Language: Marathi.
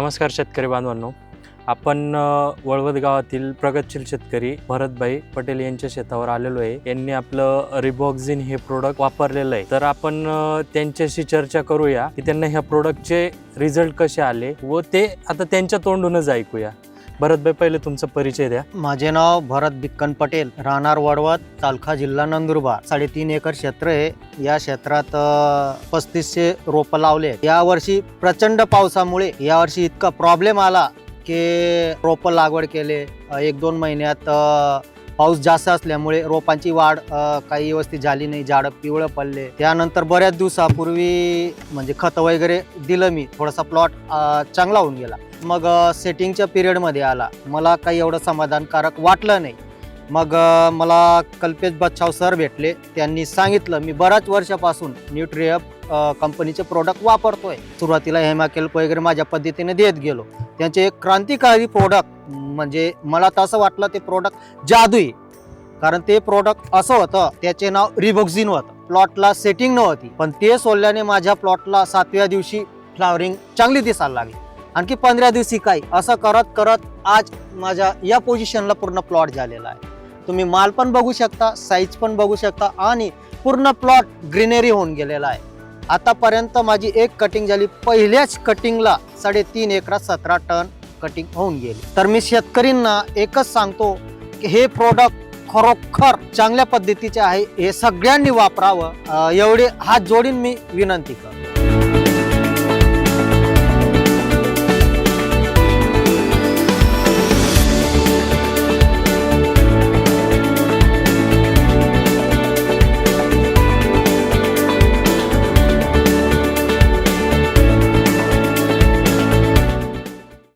नमस्कार शेतकरी बांधवांनो, आपण वळवद गावातील प्रगतशील शेतकरी भरतभाई पटेल यांच्या शेतावर आलेलो आहे। यांनी आपलं रिबॉक्झिन हे प्रोडक्ट वापरलेलं आहे। तर आपण त्यांच्याशी चर्चा करूया की त्यांना ह्या प्रोडक्टचे रिझल्ट कसे आले व ते आता त्यांच्या तोंडूनच ऐकूया। भरतभाई, पहिले तुमचा परिचय द्या। माझे नाव भरत बिक्कन पटेल, राहणार वडवद, तालुका जिल्हा नंदुरबार। 3.5 एकर क्षेत्र आहे। या क्षेत्रात 3500 रोपं लावले। या वर्षी प्रचंड पावसामुळे या वर्षी इतका प्रॉब्लेम आला की रोपं लागवड केले 1-2 महिन्यात पाऊस जास्त असल्यामुळे रोपांची वाढ काही व्यवस्थित झाली नाही, झाडं पिवळं पडले। त्यानंतर बऱ्याच दिवसापूर्वी म्हणजे खत वगैरे दिलं मी, थोडासा प्लॉट चांगला होऊन गेला। मग सेटिंगच्या पिरियडमध्ये आला, मला काही एवढं समाधानकारक वाटलं नाही। मग मला कल्पेश बच्छाव सर भेटले, त्यांनी सांगितलं मी बऱ्याच वर्षापासून न्यूट्रिअप कंपनीचे प्रोडक्ट वापरतोय। सुरुवातीला हेमाकेल्प वगैरे माझ्या पद्धतीने देत गेलो। त्यांचे एक क्रांतिकारी प्रोडक्ट म्हणजे मला तसं वाटलं ते प्रोडक्ट जादुई, कारण ते प्रोडक्ट असं होतं, त्याचे नाव रिबॉक्झिन होतं। प्लॉटला सेटिंग नव्हती, पण ते सोडल्याने माझ्या प्लॉटला 7व्या दिवशी फ्लावरिंग चांगली दिसायला लागली, आणखी 15 दिवशी काही असं करत करत आज माझ्या या पोझिशनला पूर्ण प्लॉट झालेला आहे। तुम्ही माल पण बघू शकता, साईज पण बघू शकता आणि पूर्ण प्लॉट ग्रीनरी होऊन गेलेला आहे। आतापर्यंत माझी एक कटिंग झाली, पहिल्याच कटिंगला 3.5 एकरात 17 टन कटिंग होऊन गेली। तर मी शेतकऱ्यांना एकच सांगतो की हे प्रोडक्ट खरोखर चांगल्या पद्धतीचे आहे, हे सगळ्यांनी वापरावं एवढे हात जोडून मी विनंती करतो।